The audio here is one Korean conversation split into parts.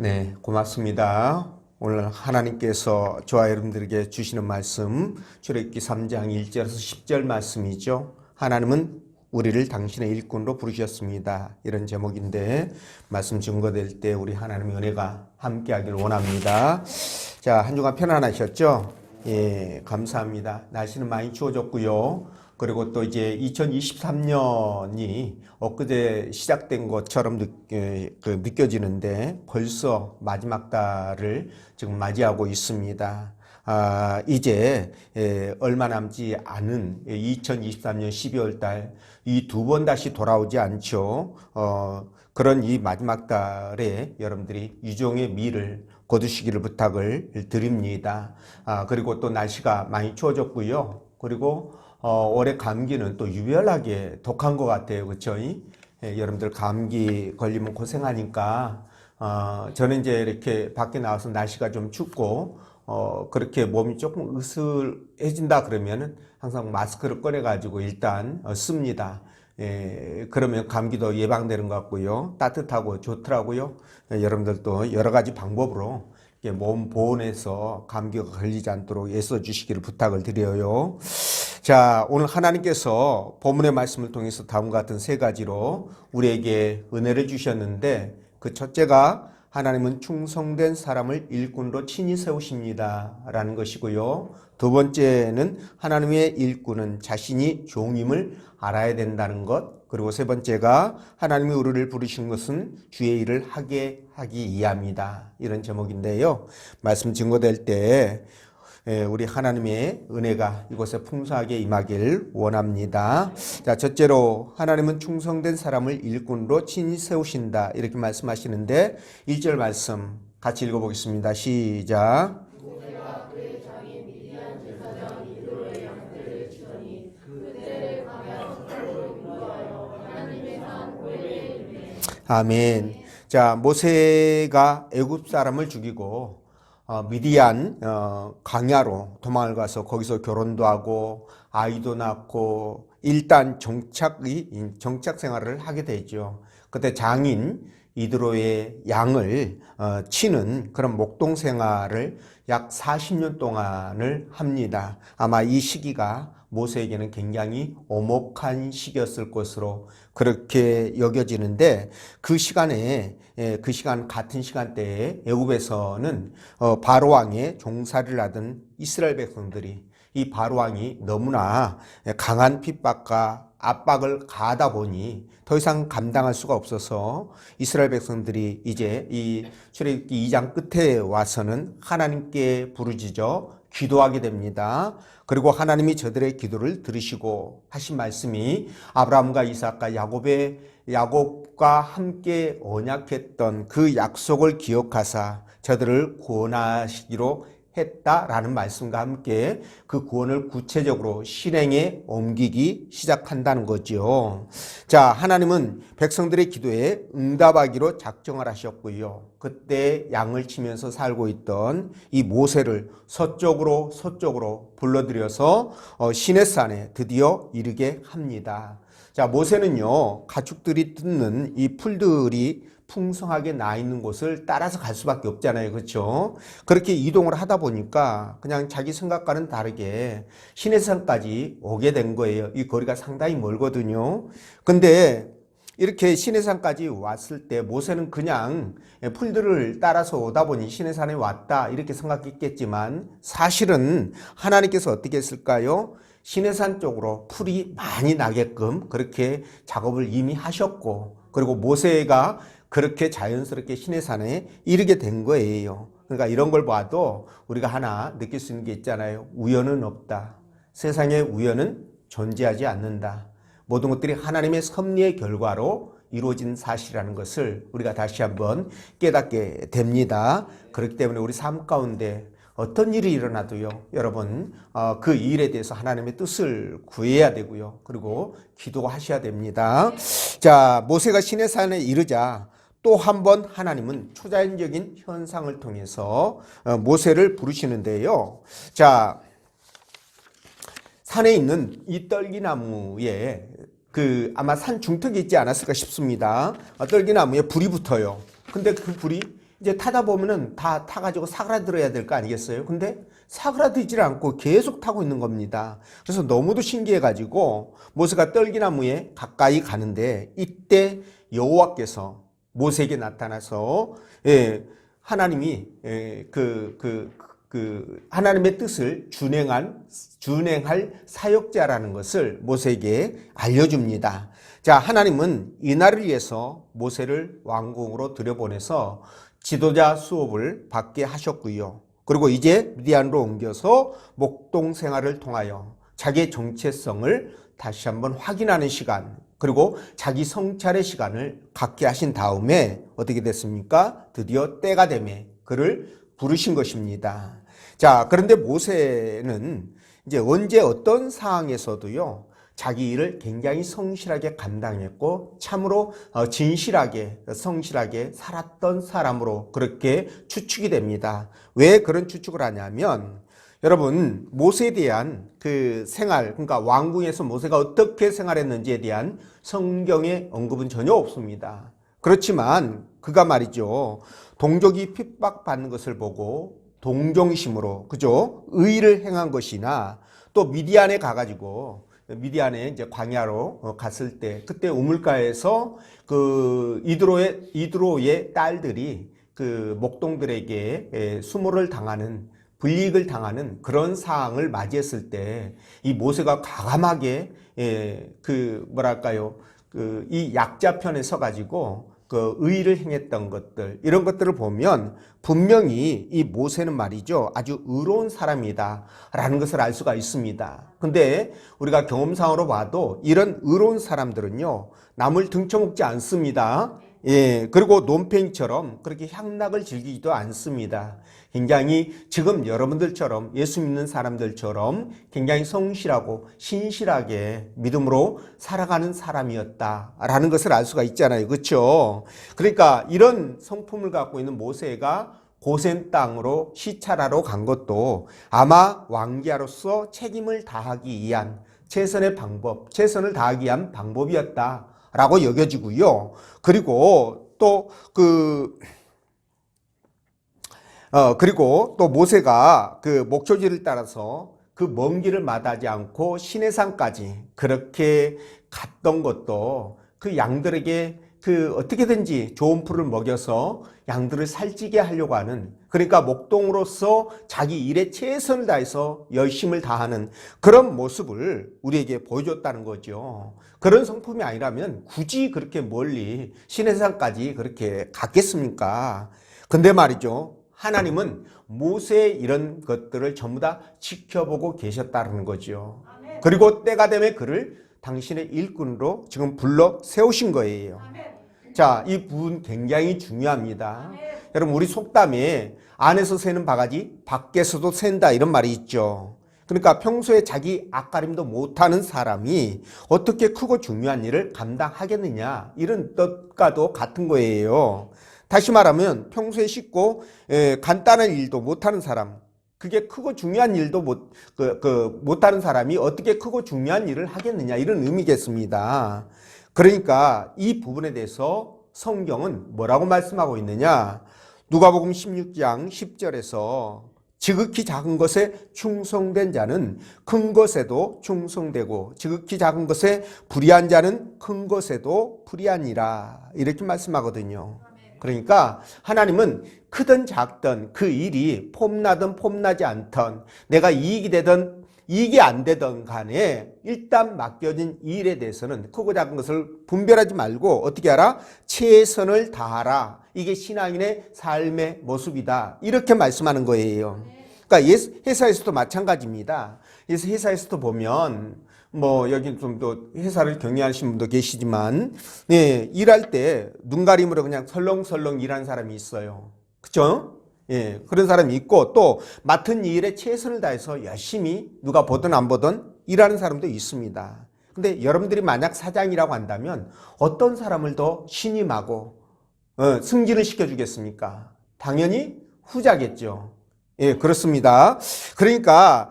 네, 고맙습니다. 오늘 하나님께서 저와 여러분들에게 주시는 말씀, 출애굽기 3장 1절에서 10절 말씀이죠. 하나님은 우리를 당신의 일꾼으로 부르셨습니다. 이런 제목인데 말씀 증거될 때 우리 하나님의 은혜가 함께하길 원합니다. 자, 한 주간 편안하셨죠? 예, 감사합니다. 날씨는 많이 추워졌고요. 그리고 또 이제 2023년이 엊그제 시작된 것처럼 느껴지는데 벌써 마지막 달을 지금 맞이하고 있습니다. 이제 얼마 남지 않은 2023년 12월 달 이 두 번 다시 돌아오지 않죠. 그런 이 마지막 달에 여러분들이 유종의 미를 거두시기를 부탁을 드립니다. 그리고 또 날씨가 많이 추워졌고요. 그리고 올해 감기는 또 유별나게 독한 것 같아요. 그렇죠? 여러분들 감기 걸리면 고생하니까 저는 이제 이렇게 밖에 나와서 날씨가 좀 춥고 그렇게 몸이 조금 으슬해진다 그러면은 항상 마스크를 꺼내 가지고 일단 씁니다. 그러면 감기도 예방되는 것 같고요. 따뜻하고 좋더라고요. 여러분들도 여러 가지 방법으로 몸 보온해서 감기가 걸리지 않도록 애써 주시기를 부탁을 드려요. 자, 오늘 하나님께서 본문의 말씀을 통해서 다음과 같은 세 가지로 우리에게 은혜를 주셨는데, 그 첫째가 하나님은 충성된 사람을 일꾼으로 친히 세우십니다 라는 것이고요. 두 번째는 하나님의 일꾼은 자신이 종임을 알아야 된다는 것. 그리고 세 번째가 하나님이 우리를 부르신 것은 주의 일을 하게 하기 위함이다. 이런 제목인데요. 말씀 증거될 때 우리 하나님의 은혜가 이곳에 풍성하게 임하길 원합니다. 자, 첫째로 하나님은 충성된 사람을 일꾼으로 친히 세우신다 이렇게 말씀하시는데 1절 말씀 같이 읽어보겠습니다. 시작. 아멘. 자, 모세가 애굽 사람을 죽이고 미디안 광야로 도망을 가서 거기서 결혼도 하고 아이도 낳고 일단 정착 생활을 하게 되죠. 그때 장인 이드로의 양을 치는 그런 목동 생활을 약 40년 동안을 합니다. 아마 이 시기가 모세에게는 굉장히 오목한 시기였을 것으로 그렇게 여겨지는데 그 시간 같은 시간대에 애굽에서는 바로 왕의 종살이를 하던 이스라엘 백성들이 이 바로 왕이 너무나 강한 핍박과 압박을 가하다 보니 더 이상 감당할 수가 없어서 이스라엘 백성들이 이제 이 출애굽기 2장 끝에 와서는 하나님께 부르짖어 기도하게 됩니다. 그리고 하나님이 저들의 기도를 들으시고 하신 말씀이 아브라함과 이삭과 야곱과 함께 언약했던 그 약속을 기억하사 저들을 구원하시기로 했다라는 말씀과 함께 그 구원을 구체적으로 실행에 옮기기 시작한다는 거죠. 자, 하나님은 백성들의 기도에 응답하기로 작정을 하셨고요. 그때 양을 치면서 살고 있던 이 모세를 서쪽으로 불러들여서 시내산에 드디어 이르게 합니다. 자, 모세는요, 가축들이 뜯는 이 풀들이 풍성하게 나 있는 곳을 따라서 갈 수밖에 없잖아요. 그렇죠? 그렇게 이동을 하다 보니까 그냥 자기 생각과는 다르게 시내산까지 오게 된 거예요. 이 거리가 상당히 멀거든요. 근데 이렇게 시내산까지 왔을 때 모세는 그냥 풀들을 따라서 오다 보니 시내산에 왔다 이렇게 생각했겠지만 사실은 하나님께서 어떻게 했을까요? 시내산 쪽으로 풀이 많이 나게끔 그렇게 작업을 이미 하셨고, 그리고 모세가 그렇게 자연스럽게 시내산에 이르게 된 거예요. 그러니까 이런 걸 봐도 우리가 하나 느낄 수 있는 게 있잖아요. 우연은 없다. 세상에 우연은 존재하지 않는다. 모든 것들이 하나님의 섭리의 결과로 이루어진 사실이라는 것을 우리가 다시 한번 깨닫게 됩니다. 그렇기 때문에 우리 삶 가운데 어떤 일이 일어나도요, 여러분 그 일에 대해서 하나님의 뜻을 구해야 되고요. 그리고 기도하셔야 됩니다. 자, 모세가 시내산에 이르자 또 한 번 하나님은 초자연적인 현상을 통해서 모세를 부르시는데요. 자, 산에 있는 이 떨기나무에 아마 산 중턱에 있지 않았을까 싶습니다. 떨기나무에 불이 붙어요. 근데 그 불이 이제 타다 보면은 다 타가지고 사그라들어야 될 거 아니겠어요? 근데 사그라들질 않고 계속 타고 있는 겁니다. 그래서 너무도 신기해가지고 모세가 떨기나무에 가까이 가는데 이때 여호와께서 모세에게 나타나서 하나님이 하나님의 뜻을 준행할 사역자라는 것을 모세에게 알려줍니다. 자, 하나님은 이날을 위해서 모세를 왕궁으로 들여보내서 지도자 수업을 받게 하셨고요. 그리고 이제 미디안으로 옮겨서 목동 생활을 통하여 자기의 정체성을 다시 한번 확인하는 시간, 그리고 자기 성찰의 시간을 갖게 하신 다음에 어떻게 됐습니까? 드디어 때가 되매 그를 부르신 것입니다. 자, 그런데 모세는 이제 언제 어떤 상황에서도요, 자기 일을 굉장히 성실하게 감당했고 참으로 진실하게 성실하게 살았던 사람으로 그렇게 추측이 됩니다. 왜 그런 추측을 하냐면 여러분, 모세에 대한 그 생활, 그러니까 왕궁에서 모세가 어떻게 생활했는지에 대한 성경의 언급은 전혀 없습니다. 그렇지만 그가 말이죠, 동족이 핍박받는 것을 보고 동정심으로, 그죠? 의를 행한 것이나 또 미디안에 가가지고 미디안에 이제 광야로 갔을 때 그때 우물가에서 그 이드로의 딸들이 그 목동들에게 수모를 당하는 불이익을 당하는 그런 상황을 맞이했을 때 이 모세가 과감하게 이 약자편에 서 가지고 그 의를 행했던 것들, 이런 것들을 보면 분명히 이 모세는 말이죠, 아주 의로운 사람이다 라는 것을 알 수가 있습니다. 근데 우리가 경험상으로 봐도 이런 의로운 사람들은요, 남을 등쳐먹지 않습니다. 그리고 논팽이처럼 그렇게 향락을 즐기지도 않습니다. 굉장히 지금 여러분들처럼, 예수 믿는 사람들처럼 굉장히 성실하고 신실하게 믿음으로 살아가는 사람이었다라는 것을 알 수가 있잖아요. 그렇죠? 그러니까 이런 성품을 갖고 있는 모세가 고센 땅으로 시찰하러 간 것도 아마 왕자로서 책임을 다하기 위한 최선을 다하기 위한 방법이었다라고 여겨지고요. 그리고 또 모세가 그 목초지를 따라서 그 먼 길을 마다하지 않고 시내산까지 그렇게 갔던 것도 그 양들에게 그 어떻게든지 좋은 풀을 먹여서 양들을 살찌게 하려고 하는, 그러니까 목동으로서 자기 일에 최선을 다해서 열심을 다하는 그런 모습을 우리에게 보여줬다는 거죠. 그런 성품이 아니라면 굳이 그렇게 멀리 시내산까지 그렇게 갔겠습니까? 근데 말이죠, 하나님은 모세의 이런 것들을 전부 다 지켜보고 계셨다는 거죠. 그리고 때가 되면 그를 당신의 일꾼으로 지금 불러 세우신 거예요. 자, 이 부분 굉장히 중요합니다. 여러분, 우리 속담에 안에서 새는 바가지 밖에서도 샌다 이런 말이 있죠. 그러니까 평소에 자기 앞가림도 못하는 사람이 어떻게 크고 중요한 일을 감당하겠느냐, 이런 뜻과도 같은 거예요. 다시 말하면 평소에 쉽고 간단한 일도 못하는 사람, 그게 크고 중요한 일도 못하는 사람이 어떻게 크고 중요한 일을 하겠느냐, 이런 의미겠습니다. 그러니까 이 부분에 대해서 성경은 뭐라고 말씀하고 있느냐, 누가복음 16장 10절에서 지극히 작은 것에 충성된 자는 큰 것에도 충성되고 지극히 작은 것에 불의한 자는 큰 것에도 불의하니라, 이렇게 말씀하거든요. 그러니까 하나님은 크든 작든 그 일이 폼나든 폼나지 않든 내가 이익이 되든 이익이 안 되든 간에 일단 맡겨진 일에 대해서는 크고 작은 것을 분별하지 말고 어떻게 하라? 최선을 다하라. 이게 신앙인의 삶의 모습이다, 이렇게 말씀하는 거예요. 그러니까 회사에서도 마찬가지입니다. 그래서 회사에서도 보면 여기 좀 또 회사를 경영하시는 분도 계시지만, 일할 때 눈가림으로 그냥 설렁설렁 일하는 사람이 있어요. 그죠? 그런 사람이 있고, 또 맡은 일에 최선을 다해서 열심히 누가 보든 안 보든 일하는 사람도 있습니다. 근데 여러분들이 만약 사장이라고 한다면 어떤 사람을 더 신임하고 승진을 시켜주겠습니까? 당연히 후자겠죠. 그렇습니다. 그러니까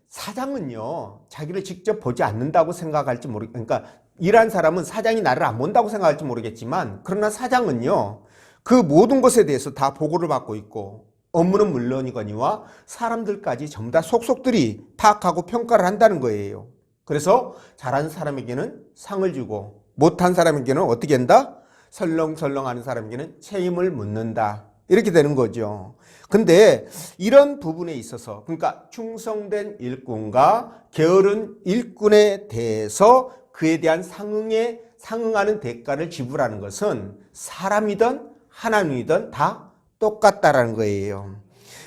사장은요, 자기를 직접 보지 않는다고 생각할지 그러니까 일한 사람은 사장이 나를 안 본다고 생각할지 모르겠지만, 그러나 사장은요, 그 모든 것에 대해서 다 보고를 받고 있고 업무는 물론이거니와 사람들까지 전부 다 속속들이 파악하고 평가를 한다는 거예요. 그래서 잘한 사람에게는 상을 주고 못한 사람에게는 어떻게 한다? 설렁설렁하는 사람에게는 책임을 묻는다. 이렇게 되는 거죠. 근데 이런 부분에 있어서 그러니까 충성된 일꾼과 게으른 일꾼에 대해서 그에 대한 상응하는 대가를 지불하는 것은 사람이든 하나님이든 다 똑같다라는 거예요.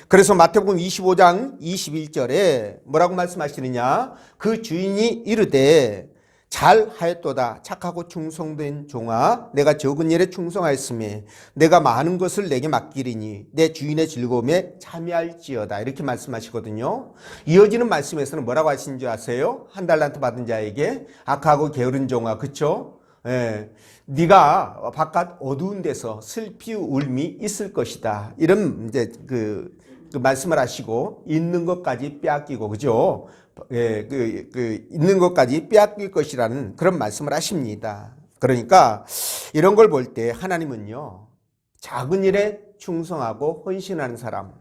그래서 마태복음 25장 21절에 뭐라고 말씀하시느냐? 그 주인이 이르되 잘하였도다 착하고 충성된 종아 내가 적은 일에 충성하였으며 내가 많은 것을 내게 맡기리니 내 주인의 즐거움에 참여할지어다 이렇게 말씀하시거든요. 이어지는 말씀에서는 뭐라고 하시는 줄 아세요? 한 달란트 받은 자에게 악하고 게으른 종아 그쵸? 예, 네가 바깥 어두운 데서 슬피 울미 있을 것이다 이런 이제 그 말씀을 하시고 있는 것까지 빼앗기고 그죠? 예, 있는 것까지 빼앗길 것이라는 그런 말씀을 하십니다. 그러니까 이런 걸 볼 때 하나님은요 작은 일에 충성하고 헌신하는 사람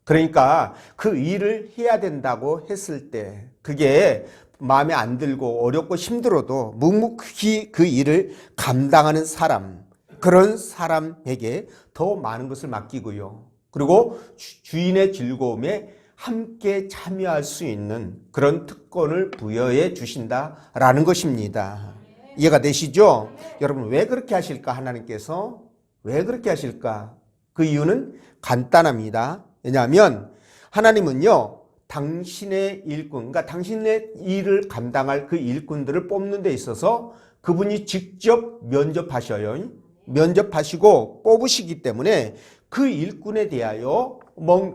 그러니까 그 일을 해야 된다고 했을 때 그게 마음에 안 들고 어렵고 힘들어도 묵묵히 그 일을 감당하는 사람 그런 사람에게 더 많은 것을 맡기고요. 그리고 주인의 즐거움에 함께 참여할 수 있는 그런 특권을 부여해 주신다라는 것입니다. 이해가 되시죠? 여러분 왜 그렇게 하실까? 하나님께서 왜 그렇게 하실까? 그 이유는 간단합니다. 왜냐하면 하나님은요 당신의 일꾼, 그러니까 당신의 일을 감당할 그 일꾼들을 뽑는 데 있어서 그분이 직접 면접하셔요. 면접하시고 뽑으시기 때문에 그 일꾼에 대하여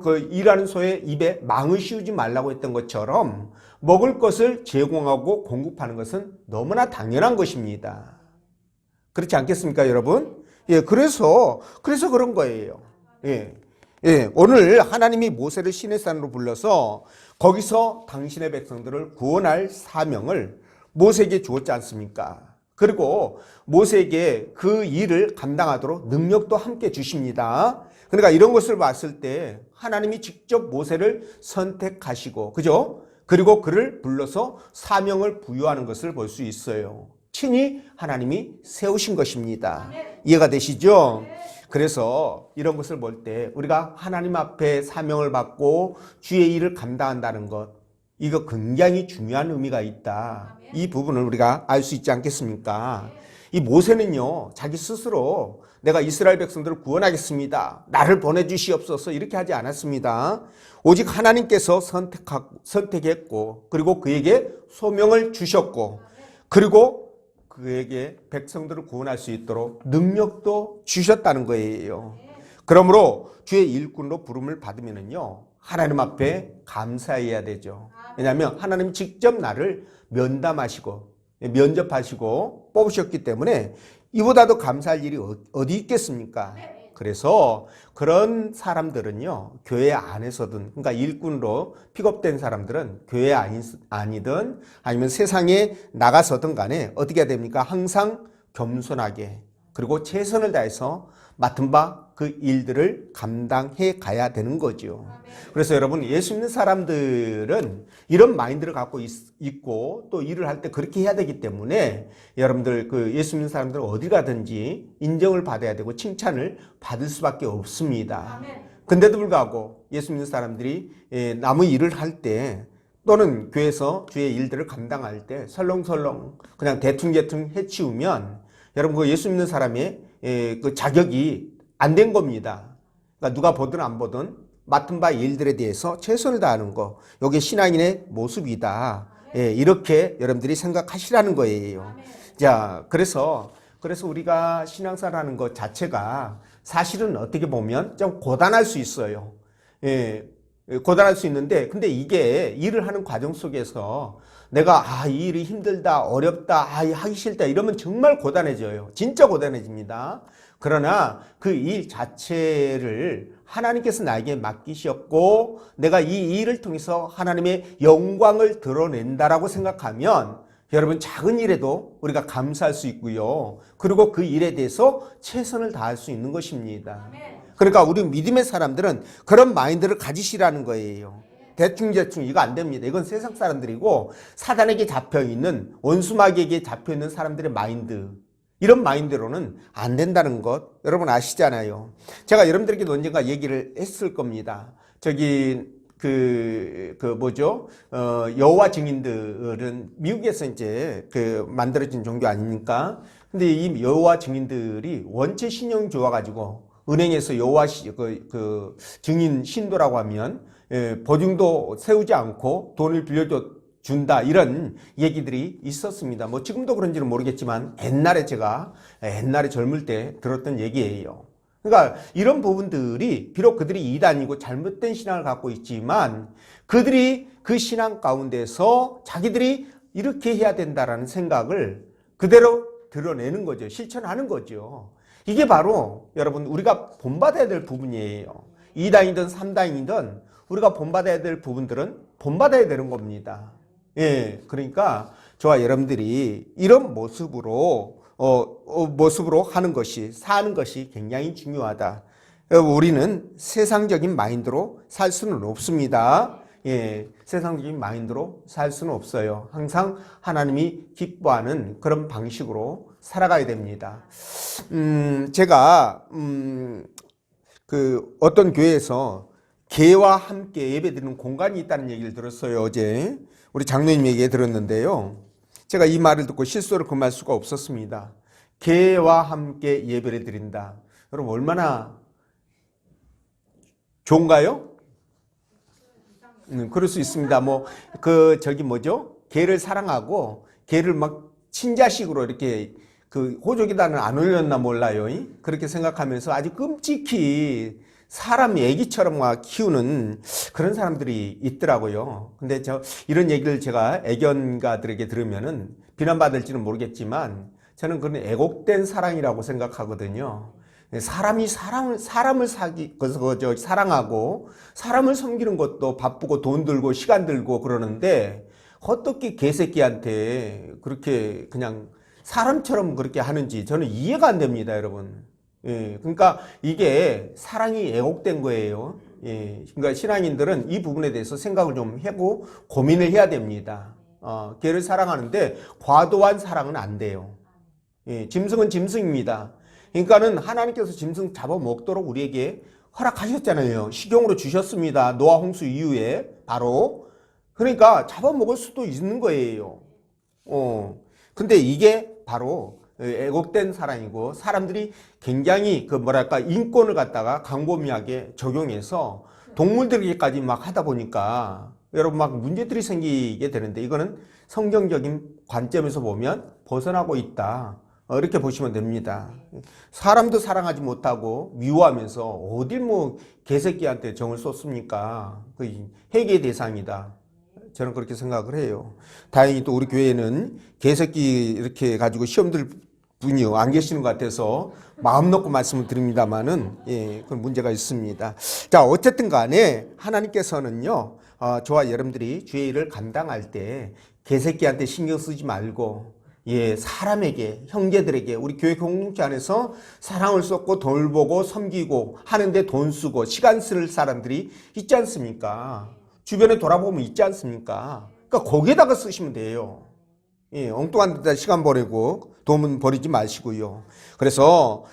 그 일하는 소의 입에 망을 씌우지 말라고 했던 것처럼 먹을 것을 제공하고 공급하는 것은 너무나 당연한 것입니다. 그렇지 않겠습니까, 여러분? 예, 그래서 그런 거예요. 예. 예, 오늘 하나님이 모세를 시내 산으로 불러서 거기서 당신의 백성들을 구원할 사명을 모세에게 주었지 않습니까? 그리고 모세에게 그 일을 감당하도록 능력도 함께 주십니다. 그러니까 이런 것을 봤을 때 하나님이 직접 모세를 선택하시고, 그죠? 그리고 그를 불러서 사명을 부여하는 것을 볼 수 있어요. 친히 하나님이 세우신 것입니다. 이해가 되시죠? 그래서 이런 것을 볼 때 우리가 하나님 앞에 사명을 받고 주의 일을 감당한다는 것, 이거 굉장히 중요한 의미가 있다. 이 부분을 우리가 알 수 있지 않겠습니까? 이 모세는요, 자기 스스로 내가 이스라엘 백성들을 구원하겠습니다. 나를 보내주시옵소서 이렇게 하지 않았습니다. 오직 하나님께서 선택했고, 그리고 그에게 소명을 주셨고, 그리고 그에게 백성들을 구원할 수 있도록 능력도 주셨다는 거예요. 그러므로 주의 일꾼으로 부름을 받으면요, 하나님 앞에 감사해야 되죠. 왜냐하면 하나님 직접 나를 면접하시고 뽑으셨기 때문에 이보다도 감사할 일이 어디 있겠습니까? 그래서 그런 사람들은요, 교회 안에서든, 그러니까 일꾼으로 픽업된 사람들은 교회 아니든 아니면 세상에 나가서든 간에 어떻게 해야 됩니까? 항상 겸손하게 그리고 최선을 다해서 맡은 바 그 일들을 감당해 가야 되는 거죠. 그래서 여러분, 예수 믿는 사람들은 이런 마인드를 갖고 있고 또 일을 할 때 그렇게 해야 되기 때문에 여러분들 그 예수 믿는 사람들은 어디 가든지 인정을 받아야 되고 칭찬을 받을 수밖에 없습니다. 근데도 불구하고 예수 믿는 사람들이 남의 일을 할 때 또는 교회에서 주의 일들을 감당할 때 설렁설렁 그냥 대충대충 해치우면 여러분 그 예수 믿는 사람의 그 자격이 안 된 겁니다. 그러니까 누가 보든 안 보든 맡은 바 일들에 대해서 최선을 다하는 거, 이게 신앙인의 모습이다. 이렇게 여러분들이 생각하시라는 거예요. 자, 그래서 우리가 신앙사라는 것 자체가 사실은 어떻게 보면 좀 고단할 수 있어요. 고단할 수 있는데, 근데 이게 일을 하는 과정 속에서 내가 이 일이 힘들다, 어렵다, 하기 싫다 이러면 정말 고단해져요. 진짜 고단해집니다. 그러나 그 일 자체를 하나님께서 나에게 맡기셨고 내가 이 일을 통해서 하나님의 영광을 드러낸다라고 생각하면 여러분 작은 일에도 우리가 감사할 수 있고요. 그리고 그 일에 대해서 최선을 다할 수 있는 것입니다. 그러니까 우리 믿음의 사람들은 그런 마인드를 가지시라는 거예요. 대충 이거 안 됩니다. 이건 세상 사람들이고 사단에게 잡혀있는 원수마귀에게 잡혀있는 사람들의 마인드, 이런 마인드로는 안 된다는 것 여러분 아시잖아요. 제가 여러분들에게 언젠가 얘기를 했을 겁니다. 여호와 증인들은 미국에서 이제 만들어진 종교 아닙니까? 근데 이 여호와 증인들이 원체 신용이 좋아가지고 은행에서 여호와 증인 신도라고 하면 보증도 세우지 않고 돈을 빌려줘 준다, 이런 얘기들이 있었습니다. 뭐 지금도 그런지는 모르겠지만 제가 옛날에 젊을 때 들었던 얘기예요. 그러니까 이런 부분들이 비록 그들이 이단이고 잘못된 신앙을 갖고 있지만 그들이 그 신앙 가운데서 자기들이 이렇게 해야 된다라는 생각을 그대로 드러내는 거죠. 실천하는 거죠. 이게 바로 여러분 우리가 본받아야 될 부분이에요. 2단이든 3단이든 우리가 본받아야 될 부분들은 본받아야 되는 겁니다. 예, 그러니까 저와 여러분들이 이런 모습으로 하는 것이, 사는 것이 굉장히 중요하다. 우리는 세상적인 마인드로 살 수는 없습니다. 예, 세상적인 마인드로 살 수는 없어요. 항상 하나님이 기뻐하는 그런 방식으로 살아가야 됩니다. 제가 어떤 교회에서 개와 함께 예배드리는 공간이 있다는 얘기를 들었어요. 어제 우리 장로님 얘기 들었는데요. 제가 이 말을 듣고 실수를 금할 수가 없었습니다. 개와 함께 예배를 드린다. 여러분 얼마나 좋은가요? 그럴 수 있습니다. 개를 사랑하고 개를 막 친자식으로 이렇게 호적에다는 안 올렸나 몰라요. 그렇게 생각하면서 아주 끔찍히 사람 애기처럼 키우는 그런 사람들이 있더라고요. 근데 이런 얘기를 제가 애견가들에게 들으면은 비난받을지는 모르겠지만 저는 그런 애곡된 사랑이라고 생각하거든요. 사람이 사람을 사랑하고 사람을 섬기는 것도 바쁘고 돈 들고 시간 들고 그러는데 어떻게 개새끼한테 그렇게 그냥 사람처럼 그렇게 하는지 저는 이해가 안 됩니다, 여러분. 예, 그러니까 이게 사랑이 애곡된 거예요. 예, 그러니까 신앙인들은 이 부분에 대해서 생각을 좀 하고 고민을 해야 됩니다. 걔를 사랑하는데 과도한 사랑은 안 돼요. 예, 짐승은 짐승입니다. 그러니까는 하나님께서 짐승 잡아먹도록 우리에게 허락하셨잖아요. 식용으로 주셨습니다. 노아 홍수 이후에 바로. 그러니까 잡아먹을 수도 있는 거예요. 근데 이게 바로 애곡된 사랑이고 사람들이 굉장히 인권을 갖다가 광범위하게 적용해서 동물들에게까지 막 하다 보니까 여러분 막 문제들이 생기게 되는데 이거는 성경적인 관점에서 보면 벗어나고 있다. 이렇게 보시면 됩니다. 사람도 사랑하지 못하고 미워하면서 어딜 개새끼한테 정을 쏟습니까? 회개의 대상이다. 저는 그렇게 생각을 해요. 다행히 또 우리 교회는 개새끼 이렇게 가지고 시험 들 분이 안 계시는 것 같아서 마음 놓고 말씀을 드립니다만은 그런 문제가 있습니다. 자, 어쨌든 간에 하나님께서는요, 저와 여러분들이 주의 일을 감당할 때 개새끼한테 신경 쓰지 말고 사람에게, 형제들에게 우리 교회 공동체 안에서 사랑을 쏟고 돌보고 섬기고 하는데 돈 쓰고 시간 쓸 사람들이 있지 않습니까? 주변에 돌아보면 있지 않습니까? 그러니까 거기에다가 쓰시면 돼요. 엉뚱한 데다 시간 보내고 돈은 버리지 마시고요. 그래서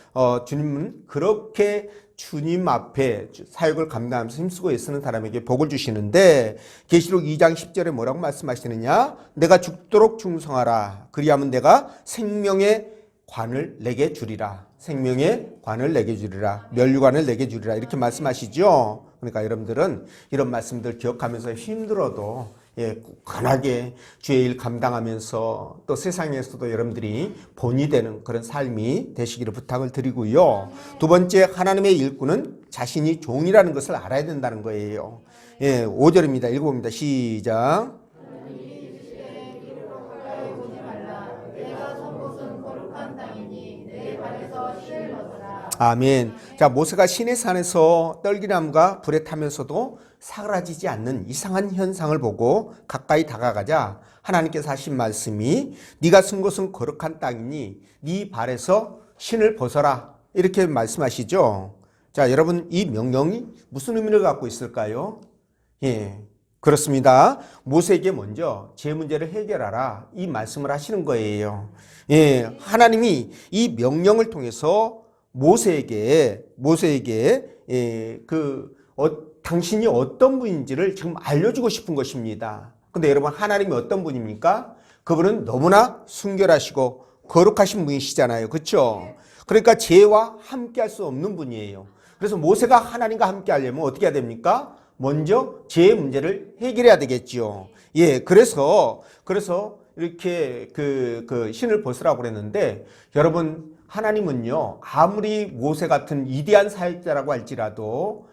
주님은 그렇게 주님 앞에 사역을 감당하면서 힘쓰고 애쓰는 사람에게 복을 주시는데 계시록 2장 10절에 뭐라고 말씀하시느냐? 내가 죽도록 충성하라. 그리하면 내가 생명의 관을 내게 주리라. 생명의 관을 내게 주리라. 면류관을 내게 주리라. 이렇게 말씀하시죠. 그러니까 여러분들은 이런 말씀들 기억하면서 힘들어도 굳건하게 주의 일 감당하면서 또 세상에서도 여러분들이 본이 되는 그런 삶이 되시기를 부탁을 드리고요. 두 번째, 하나님의 일꾼은 자신이 종이라는 것을 알아야 된다는 거예요. 5절입니다. 읽어봅니다. 시작. 아멘. 자, 모세가 시내 산에서 떨기나무가 불에 타면서도 사라지지 않는 이상한 현상을 보고 가까이 다가가자 하나님께서 하신 말씀이 네가 쓴 곳은 거룩한 땅이니 네 발에서 신을 벗어라 이렇게 말씀하시죠. 자, 여러분 이 명령이 무슨 의미를 갖고 있을까요? 예, 그렇습니다. 모세에게 먼저 제 문제를 해결하라 이 말씀을 하시는 거예요. 예, 하나님이 이 명령을 통해서 모세에게 예, 당신이 어떤 분인지를 지금 알려주고 싶은 것입니다. 근데 여러분 하나님이 어떤 분입니까? 그분은 너무나 순결하시고 거룩하신 분이시잖아요. 그렇죠? 그러니까 죄와 함께 할 수 없는 분이에요. 그래서 모세가 하나님과 함께 하려면 어떻게 해야 됩니까? 먼저 죄의 문제를 해결해야 되겠지요. 예, 그래서 이렇게 그 신을 벗으라고 그랬는데 여러분 하나님은요 아무리 모세 같은 위대한 사역자라고 할지라도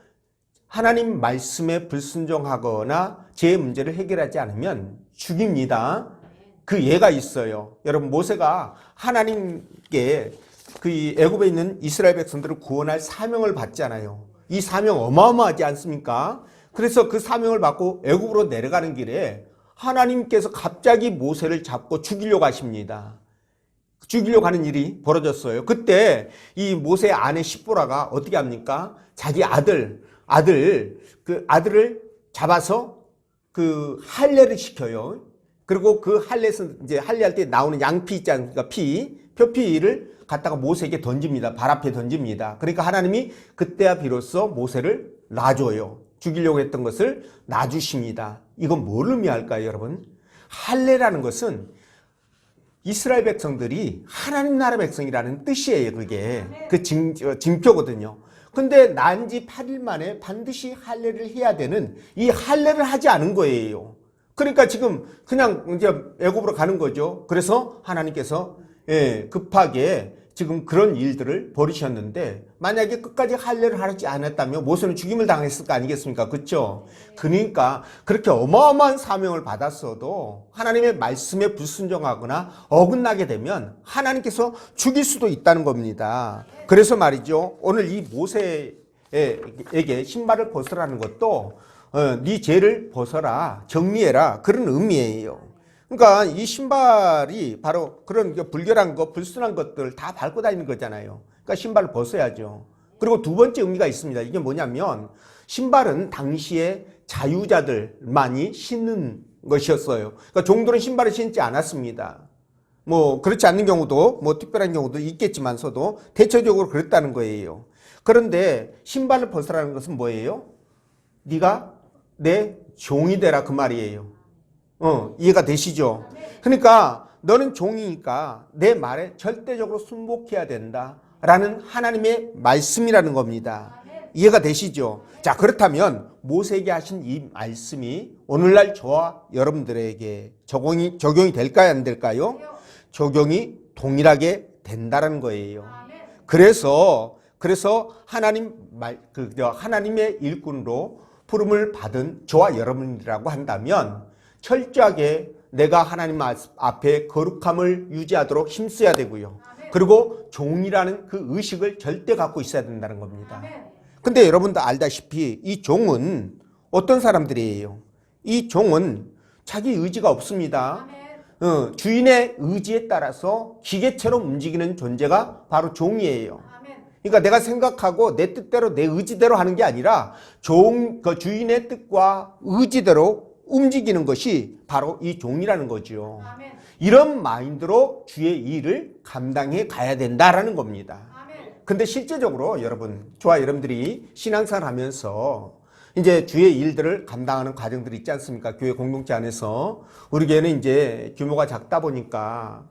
하나님 말씀에 불순종하거나 죄의 문제를 해결하지 않으면 죽입니다. 그 예가 있어요. 여러분 모세가 하나님께 그 애굽에 있는 이스라엘 백성들을 구원할 사명을 받잖아요. 이 사명 어마어마하지 않습니까? 그래서 그 사명을 받고 애굽으로 내려가는 길에 하나님께서 갑자기 모세를 잡고 죽이려고 하십니다. 죽이려고 하는 일이 벌어졌어요. 그때 이 모세의 아내 십보라가 어떻게 합니까? 자기 아들을 잡아서 그 할례를 시켜요. 그리고 그 할례에서 이제 할례할 때 나오는 양피 있지 않습니까? 표피를 갖다가 모세에게 던집니다. 발 앞에 던집니다. 그러니까 하나님이 그때야 비로소 모세를 놔줘요. 죽이려고 했던 것을 놔주십니다. 이건 뭘 의미할까요, 여러분? 할례라는 것은 이스라엘 백성들이 하나님 나라 백성이라는 뜻이에요. 그게 그 징표거든요. 근데 난 지 8일 만에 반드시 할례를 해야 되는 이 할례를 하지 않은 거예요. 그러니까 지금 그냥 이제 애굽으로 가는 거죠. 그래서 하나님께서 급하게 지금 그런 일들을 벌이셨는데 만약에 끝까지 할례를 하지 않았다면 모세는 죽임을 당했을 거 아니겠습니까? 그렇죠? 그러니까 그렇게 어마어마한 사명을 받았어도 하나님의 말씀에 불순종하거나 어긋나게 되면 하나님께서 죽일 수도 있다는 겁니다. 그래서 말이죠. 오늘 이 모세에게 신발을 벗으라는 것도 네 죄를 벗어라, 정리해라 그런 의미예요. 그러니까 이 신발이 바로 그런 불결한 것, 불순한 것들 다 밟고 다니는 거잖아요. 그러니까 신발을 벗어야죠. 그리고 두 번째 의미가 있습니다. 이게 뭐냐면 신발은 당시에 자유자들만이 신는 것이었어요. 그러니까 종들은 신발을 신지 않았습니다. 뭐 그렇지 않는 경우도 뭐 특별한 경우도 있겠지만서도 대체적으로 그랬다는 거예요. 그런데 신발을 벗으라는 것은 뭐예요? 네가 내 종이 되라 그 말이에요. 이해가 되시죠? 그러니까 너는 종이니까 내 말에 절대적으로 순복해야 된다라는 하나님의 말씀이라는 겁니다. 이해가 되시죠? 자, 그렇다면 모세에게 하신 이 말씀이 오늘날 저와 여러분들에게 적용이 될까요? 안 될까요? 적용이 동일하게 된다는 거예요. 그래서 하나님의 일꾼으로 부름을 받은 저와 여러분이라고 한다면 철저하게 내가 하나님 앞에 거룩함을 유지하도록 힘써야 되고요. 그리고 종이라는 그 의식을 절대 갖고 있어야 된다는 겁니다. 근데 여러분도 알다시피 이 종은 어떤 사람들이에요? 이 종은 자기 의지가 없습니다. 주인의 의지에 따라서 기계처럼 움직이는 존재가 바로 종이에요. 그러니까 내가 생각하고 내 뜻대로 내 의지대로 하는 게 아니라 그 주인의 뜻과 의지대로 움직이는 것이 바로 이 종이라는 거죠. 이런 마인드로 주의 일을 감당해 가야 된다라는 겁니다. 근데 실제적으로 여러분, 저와 여러분들이 신앙생활 하면서 이제 주의 일들을 감당하는 과정들이 있지 않습니까? 교회 공동체 안에서. 우리 교회는 이제 규모가 작다 보니까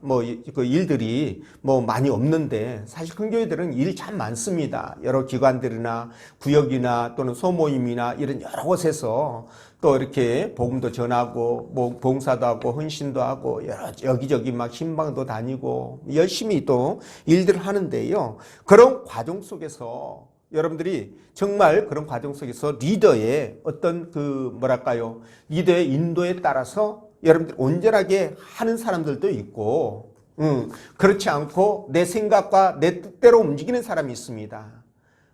그 일들이 많이 없는데 사실 큰 교회들은 일이 참 많습니다. 여러 기관들이나 구역이나 또는 소모임이나 이런 여러 곳에서 또 이렇게 복음도 전하고 봉사도 하고 헌신도 하고 여기저기 막 신방도 다니고 열심히 또 일들을 하는데요. 그런 과정 속에서 여러분들이 정말 그런 과정 속에서 리더의 어떤 리더의 인도에 따라서 여러분들이 온전하게 하는 사람들도 있고, 그렇지 않고 내 생각과 내 뜻대로 움직이는 사람이 있습니다.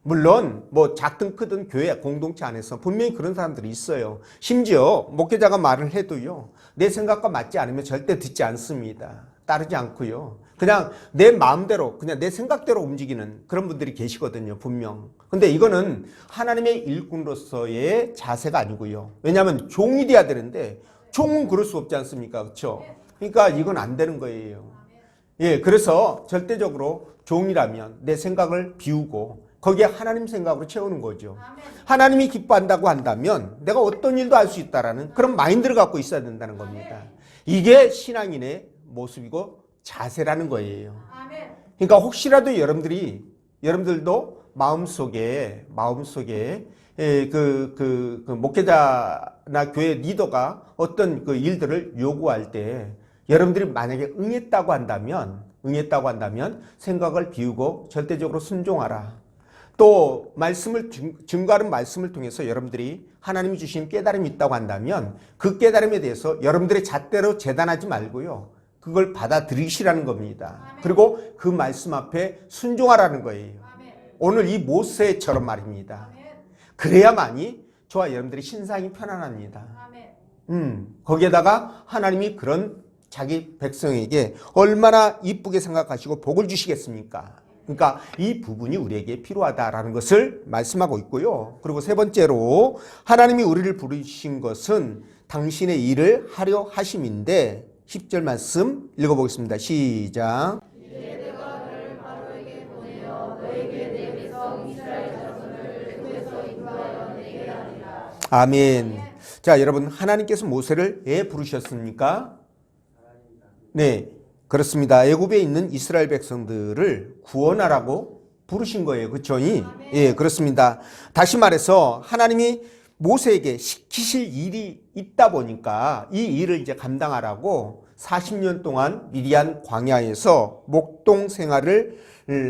물론 뭐 작든 크든 교회 공동체 안에서 분명히 그런 사람들이 있어요. 심지어 목회자가 말을 해도요, 내 생각과 맞지 않으면 절대 듣지 않습니다. 따르지 않고요. 그냥 내 마음대로, 그냥 내 생각대로 움직이는 그런 분들이 계시거든요, 분명. 근데 이거는 하나님의 일꾼으로서의 자세가 아니고요. 왜냐하면 종이 돼야 되는데 종은 그럴 수 없지 않습니까? 그렇죠? 그러니까 이건 안 되는 거예요. 예, 그래서 절대적으로 종이라면 내 생각을 비우고 거기에 하나님 생각으로 채우는 거죠. 하나님이 기뻐한다고 한다면 내가 어떤 일도 할 수 있다라는 그런 마인드를 갖고 있어야 된다는 겁니다. 이게 신앙인의 모습이고 자세라는 거예요. 그러니까 혹시라도 여러분들도 마음속에 그 목회자나 교회 리더가 어떤 그 일들을 요구할 때 여러분들이 만약에 응했다고 한다면 생각을 비우고 절대적으로 순종하라. 또 말씀을 증거하는 말씀을 통해서 여러분들이 하나님이 주신 깨달음이 있다고 한다면 그 깨달음에 대해서 여러분들의 잣대로 재단하지 말고요. 그걸 받아들이시라는 겁니다. 그리고 그 말씀 앞에 순종하라는 거예요. 오늘 이 모세처럼 말입니다. 그래야만이 저와 여러분들이 신상이 편안합니다. 거기에다가 하나님이 그런 자기 백성에게 얼마나 이쁘게 생각하시고 복을 주시겠습니까? 그러니까 이 부분이 우리에게 필요하다라는 것을 말씀하고 있고요. 그리고 세 번째로 하나님이 우리를 부르신 것은 당신의 일을 하려 하심인데 10절 말씀 읽어보겠습니다. 시작. 이제 내가 너를 바로에게 보내어 너에게 내 백성 이스라엘 자손을 애굽에서 인도하여 내게 하리라. 아멘. 자, 여러분, 하나님께서 모세를 왜 부르셨습니까? 네, 그렇습니다. 애굽에 있는 이스라엘 백성들을 구원하라고 부르신 거예요. 그렇죠? 예, 그렇습니다. 다시 말해서 하나님이 모세에게 시키실 일이 있다 보니까 이 일을 이제 감당하라고 40년 동안 미디안 광야에서 목동 생활을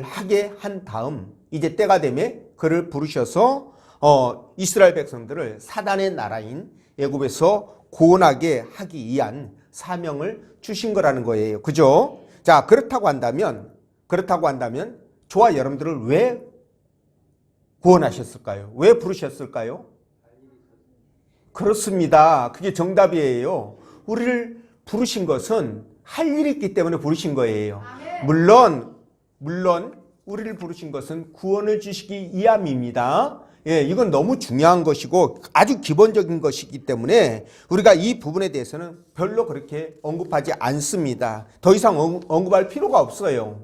하게 한 다음 이제 때가 되매 그를 부르셔서 이스라엘 백성들을 사단의 나라인 애굽에서 구원하게 하기 위한 사명을 주신 거라는 거예요. 그죠? 자, 그렇다고 한다면 저와 여러분들을 왜 구원하셨을까요? 왜 부르셨을까요? 그렇습니다. 그게 정답이에요. 우리를 부르신 것은 할 일이 있기 때문에 부르신 거예요. 물론 우리를 부르신 것은 구원을 주시기 위함입니다. 예, 이건 너무 중요한 것이고 아주 기본적인 것이기 때문에 우리가 이 부분에 대해서는 별로 그렇게 언급하지 않습니다. 더 이상 언급할 필요가 없어요.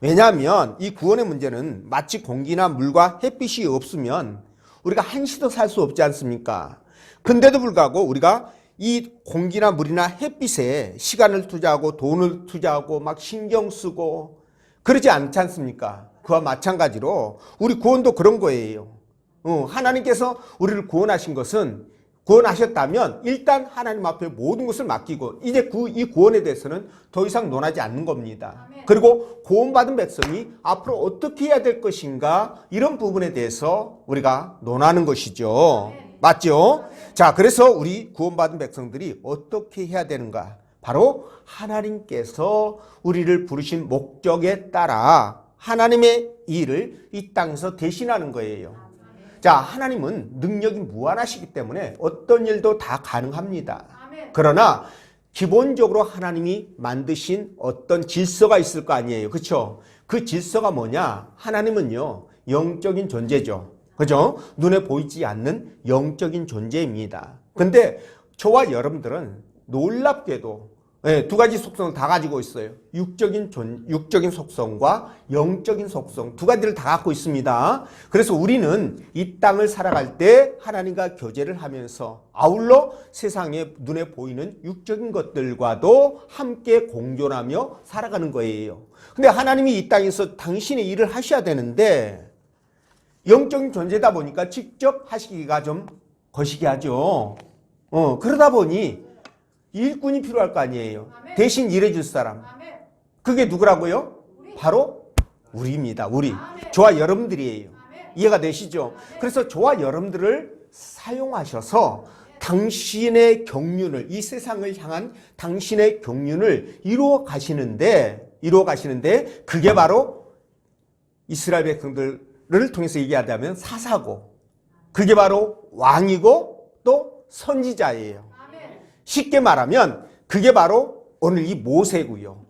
왜냐하면 이 구원의 문제는 마치 공기나 물과 햇빛이 없으면 우리가 한시도 살 수 없지 않습니까? 근데도 불구하고 우리가 이 공기나 물이나 햇빛에 시간을 투자하고 돈을 투자하고 막 신경 쓰고 그러지 않지 않습니까? 그와 마찬가지로 우리 구원도 그런 거예요. 하나님께서 우리를 구원하셨다면 일단 하나님 앞에 모든 것을 맡기고 이제 이 구원에 대해서는 더 이상 논하지 않는 겁니다. 그리고 구원받은 백성이 앞으로 어떻게 해야 될 것인가 이런 부분에 대해서 우리가 논하는 것이죠. 맞죠? 자, 그래서 우리 구원받은 백성들이 어떻게 해야 되는가? 바로 하나님께서 우리를 부르신 목적에 따라 하나님의 일을 이 땅에서 대신하는 거예요. 자, 하나님은 능력이 무한하시기 때문에 어떤 일도 다 가능합니다. 그러나 기본적으로 하나님이 만드신 어떤 질서가 있을 거 아니에요. 그렇죠? 그 질서가 뭐냐? 하나님은요, 영적인 존재죠. 그죠? 눈에 보이지 않는 영적인 존재입니다. 근데 저와 여러분들은 놀랍게도 두 가지 속성을 다 가지고 있어요. 육적인 속성과 영적인 속성 두 가지를 다 갖고 있습니다. 그래서 우리는 이 땅을 살아갈 때 하나님과 교제를 하면서 아울러 세상에 눈에 보이는 육적인 것들과도 함께 공존하며 살아가는 거예요. 근데 하나님이 이 땅에서 당신의 일을 하셔야 되는데 영적인 존재다 보니까 직접 하시기가 좀 거시기 하죠. 그러다 보니 일꾼이 필요할 거 아니에요. 대신 일해줄 사람. 그게 누구라고요? 바로 우리입니다. 우리. 저와 여러분들이에요. 이해가 되시죠? 그래서 저와 여러분들을 사용하셔서 당신의 경륜을, 이 세상을 향한 당신의 경륜을 이루어 가시는데 그게 바로 이스라엘 백성들 통해서 얘기하자면 사사고, 그게 바로 왕이고 또 선지자예요. 쉽게 말하면 그게 바로 오늘 이 모세고요.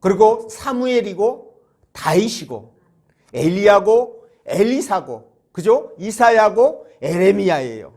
그리고 사무엘이고 다윗이고 엘리야고 엘리사고, 그죠? 이사야고 에레미야예요.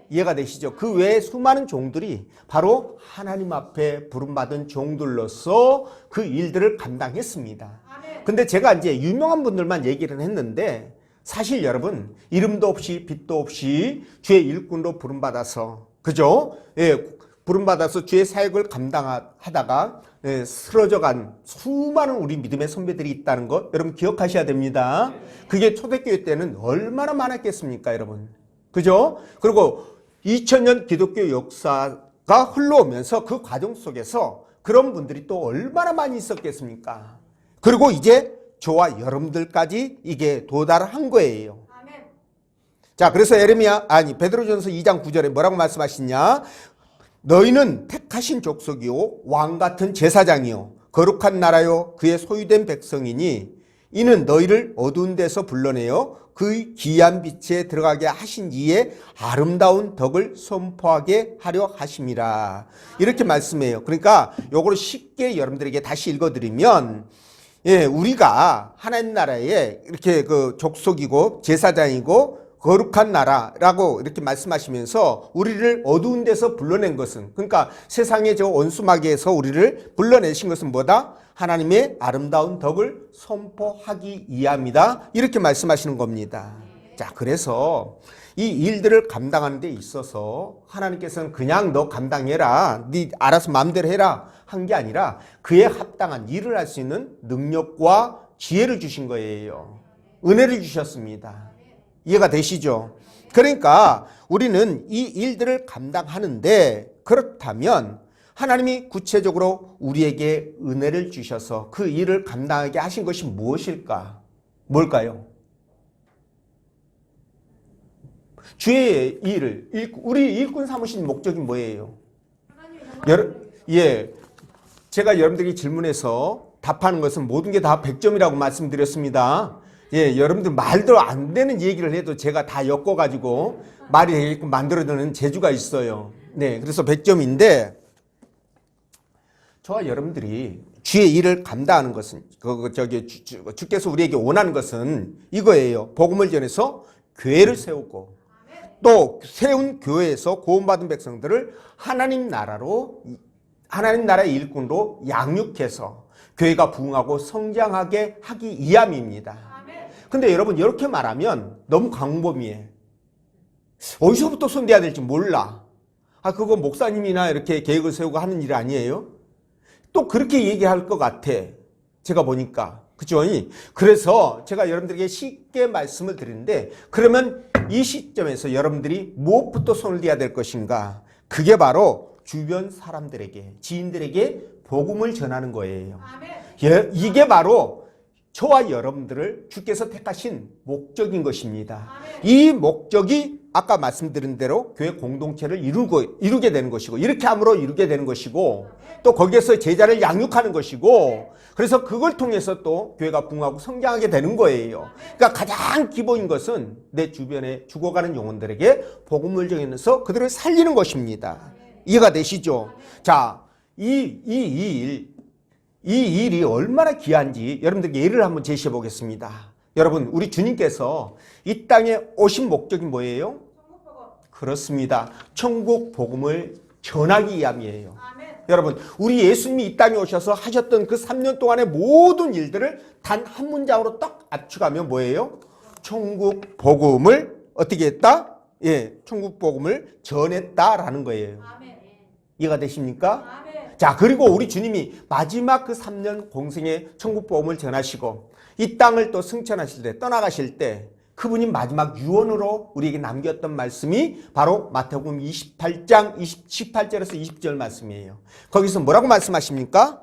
이해가 되시죠? 그 외에 수많은 종들이 바로 하나님 앞에 부름받은 종들로서 그 일들을 감당했습니다. 근데 제가 이제 유명한 분들만 얘기를 했는데, 사실 여러분 이름도 없이 빛도 없이 주의 일꾼으로 부름받아서, 그죠? 예, 부름받아서 주의 사역을 감당하다가 쓰러져간 수많은 우리 믿음의 선배들이 있다는 것 여러분 기억하셔야 됩니다. 그게 초대교회 때는 얼마나 많았겠습니까, 여러분? 그죠? 그리고 2000년 기독교 역사가 흘러오면서 그 과정 속에서 그런 분들이 또 얼마나 많이 있었겠습니까? 그리고 이제 저와 여러분들까지 이게 도달한 거예요. 자, 그래서 베드로전서 2장 9절에 뭐라고 말씀하시냐? 너희는 택하신 족속이요 왕 같은 제사장이요 거룩한 나라요 그의 소유된 백성이니 이는 너희를 어두운 데서 불러내어 그 귀한 빛에 들어가게 하신 이의 아름다운 덕을 선포하게 하려 하심이라. 이렇게 말씀해요. 그러니까 요거를 쉽게 여러분들에게 다시 읽어드리면, 예, 우리가 하나님 나라에 이렇게 그 족속이고 제사장이고 거룩한 나라라고 이렇게 말씀하시면서 우리를 어두운 데서 불러낸 것은, 그러니까 세상의 저 원수마귀에서 우리를 불러내신 것은 뭐다? 하나님의 아름다운 덕을 선포하기 위함이다. 이렇게 말씀하시는 겁니다. 자, 그래서 이 일들을 감당하는 데 있어서 하나님께서는 그냥 너 감당해라, 네 알아서 마음대로 해라 한 게 아니라 그에 합당한 일을 할 수 있는 능력과 지혜를 주신 거예요. 은혜를 주셨습니다. 이해가 되시죠? 그러니까 우리는 이 일들을 감당하는데, 그렇다면 하나님이 구체적으로 우리에게 은혜를 주셔서 그 일을 감당하게 하신 것이 무엇일까? 뭘까요? 주의 일을, 우리 일꾼 삼으신 목적이 뭐예요? 제가 여러분들이 질문해서 답하는 것은 모든 게 다 100점이라고 말씀드렸습니다. 예, 여러분들 말도 안 되는 얘기를 해도 제가 다 엮어가지고 말이 되게끔 만들어내는 재주가 있어요. 네, 그래서 100점인데, 저와 여러분들이 주의 일을 감당하는 것은, 주께서 우리에게 원하는 것은 이거예요. 복음을 전해서 교회를 세우고, 또 세운 교회에서 구원받은 백성들을 하나님 나라의 일꾼으로 양육해서 교회가 부흥하고 성장하게 하기 위함입니다. 근데 여러분, 이렇게 말하면 너무 광범위해. 어디서부터 손대야 될지 몰라. 그거 목사님이나 이렇게 계획을 세우고 하는 일 아니에요? 또 그렇게 얘기할 것 같아, 제가 보니까. 그죠? 그래서 제가 여러분들에게 쉽게 말씀을 드리는데, 그러면 이 시점에서 여러분들이 무엇부터 손을 대야 될 것인가? 그게 바로 주변 사람들에게, 지인들에게 복음을 전하는 거예요. 이게 바로 저와 여러분들을 주께서 택하신 목적인 것입니다. 이 목적이 아까 말씀드린 대로 교회 공동체를 이루게 되는 것이고, 이렇게 함으로 이루게 되는 것이고, 또 거기에서 제자를 양육하는 것이고, 그래서 그걸 통해서 또 교회가 부흥하고 성장하게 되는 거예요. 그러니까 가장 기본인 것은 내 주변에 죽어가는 영혼들에게 복음을 전해서 그들을 살리는 것입니다. 이해가 되시죠? 자, 이 일이 얼마나 귀한지 여러분들에게 예를 한번 제시해 보겠습니다. 여러분, 우리 주님께서 이 땅에 오신 목적이 뭐예요? 그렇습니다. 천국 복음을 전하기 위함이에요. 여러분, 우리 예수님이 이 땅에 오셔서 하셨던 그 3년 동안의 모든 일들을 단 한 문장으로 딱 압축하면 뭐예요? 천국 복음을 어떻게 했다? 예, 천국 복음을 전했다라는 거예요. 이해가 되십니까? 자, 그리고 우리 주님이 마지막 그 3년 공생의 천국 복음을 전하시고 이 땅을 또 승천하실 때, 떠나가실 때 그분이 마지막 유언으로 우리에게 남겼던 말씀이 바로 마태복음 28장 18절에서 20절 말씀이에요. 거기서 뭐라고 말씀하십니까?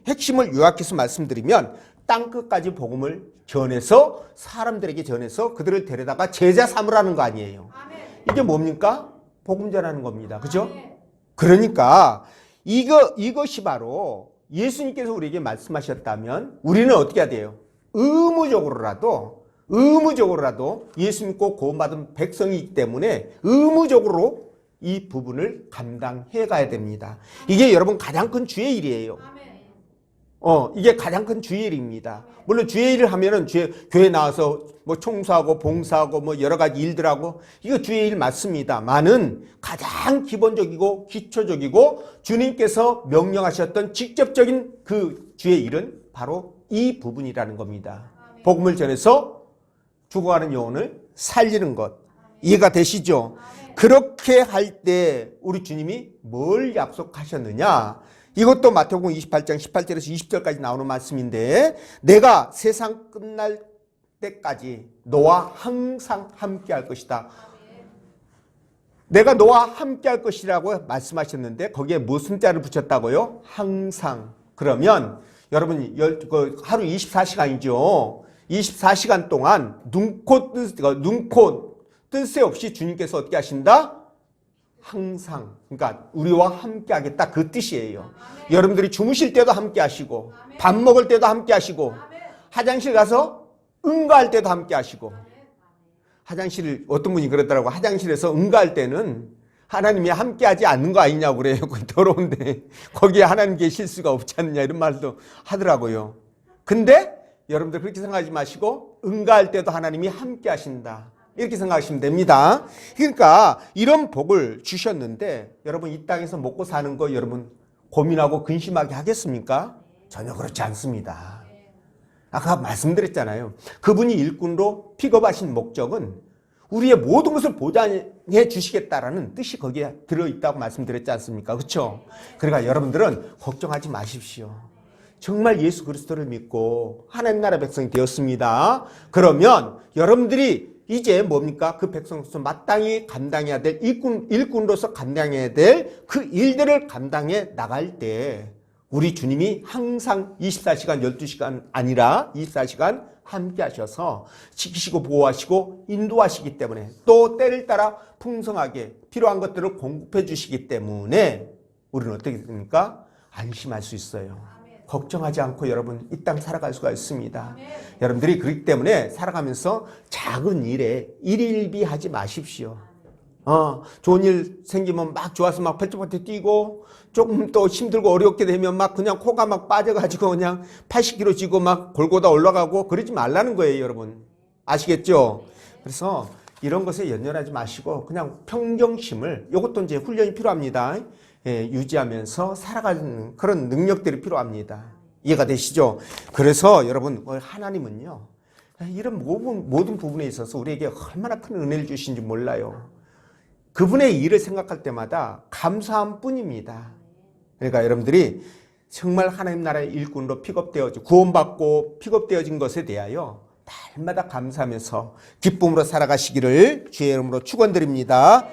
핵심을 요약해서 말씀드리면 땅끝까지 복음을 전해서 사람들에게 전해서 그들을 데려다가 제자 삼으라는 거 아니에요. 이게 뭡니까? 복음 전하는 겁니다. 그죠? 그러니까 이것이 바로 예수님께서 우리에게 말씀하셨다면 우리는 어떻게 해야 돼요? 의무적으로라도 예수 믿고 구원받은 백성이기 때문에 의무적으로 이 부분을 감당해 가야 됩니다. 이게 여러분 가장 큰 주의 일이에요. 이게 가장 큰 주의 일입니다. 물론 주의 일을 하면은 교회 나와서 뭐 청소하고 봉사하고 뭐 여러 가지 일들하고 이거 주의 일 맞습니다만은 가장 기본적이고 기초적이고 주님께서 명령하셨던 직접적인 그 주의 일은 바로 이 부분이라는 겁니다. 복음을 전해서 죽어가는 영혼을 살리는 것. 이해가 되시죠? 그렇게 할 때 우리 주님이 뭘 약속하셨느냐? 이것도 마태복음 28장 18절에서 20절까지 나오는 말씀인데 내가 세상 끝날 때까지 너와 항상 함께 할 것이다. 내가 너와 함께 할 것이라고 말씀하셨는데 거기에 무슨 자를 붙였다고요? 항상. 그러면 여러분 하루 24시간이죠. 24시간 동안 눈코 뜰 새 없이 주님께서 어떻게 하신다? 항상. 그러니까 우리와 함께 하겠다 그 뜻이에요. 여러분들이 주무실 때도 함께 하시고 밥 먹을 때도 함께 하시고 화장실 가서 응가할 때도 함께 하시고 화장실 어떤 분이 그러더라고. 화장실에서 응가할 때는 하나님이 함께 하지 않는 거 아니냐고 그래요. 더러운데 거기에 하나님 계실 수가 없지 않느냐 이런 말도 하더라고요. 근데 여러분들 그렇게 생각하지 마시고 응가할 때도 하나님이 함께 하신다. 이렇게 생각하시면 됩니다. 그러니까 이런 복을 주셨는데 여러분 이 땅에서 먹고 사는 거 여러분 고민하고 근심하게 하겠습니까? 전혀 그렇지 않습니다. 아까 말씀드렸잖아요. 그분이 일꾼으로 픽업하신 목적은 우리의 모든 것을 보장해 주시겠다라는 뜻이 거기에 들어있다고 말씀드렸지 않습니까? 그렇죠? 그러니까 여러분들은 걱정하지 마십시오. 정말 예수 그리스도를 믿고 하나님 나라 백성이 되었습니다. 그러면 여러분들이 이제 뭡니까? 그 백성으로서 마땅히 감당해야 될 일꾼으로서 감당해야 될 그 일들을 감당해 나갈 때 우리 주님이 항상 24시간 12시간 아니라 24시간 함께 하셔서 지키시고 보호하시고 인도하시기 때문에 또 때를 따라 풍성하게 필요한 것들을 공급해 주시기 때문에 우리는 어떻게 됩니까? 안심할 수 있어요. 걱정하지 않고 여러분 이 땅 살아갈 수가 있습니다. 여러분들이 그렇기 때문에 살아가면서 작은 일에 일일비하지 마십시오. 좋은 일 생기면 막 좋아서 막 펄쩍펄쩍 뛰고 조금 또 힘들고 어렵게 되면 막 그냥 코가 막 빠져가지고 그냥 80kg 지고 막 골고다 올라가고 그러지 말라는 거예요, 여러분. 아시겠죠? 그래서 이런 것에 연연하지 마시고 그냥 평정심을 이것도 이제 훈련이 필요합니다. 유지하면서 살아가는 그런 능력들이 필요합니다. 이해가 되시죠? 그래서 여러분 하나님은요 이런 모든 부분에 있어서 우리에게 얼마나 큰 은혜를 주신지 몰라요. 그분의 일을 생각할 때마다 감사함 뿐입니다. 그러니까 여러분들이 정말 하나님 나라의 일꾼으로 구원받고 픽업되어진 것에 대하여 날마다 감사하면서 기쁨으로 살아가시기를 주의 이름으로 축원드립니다.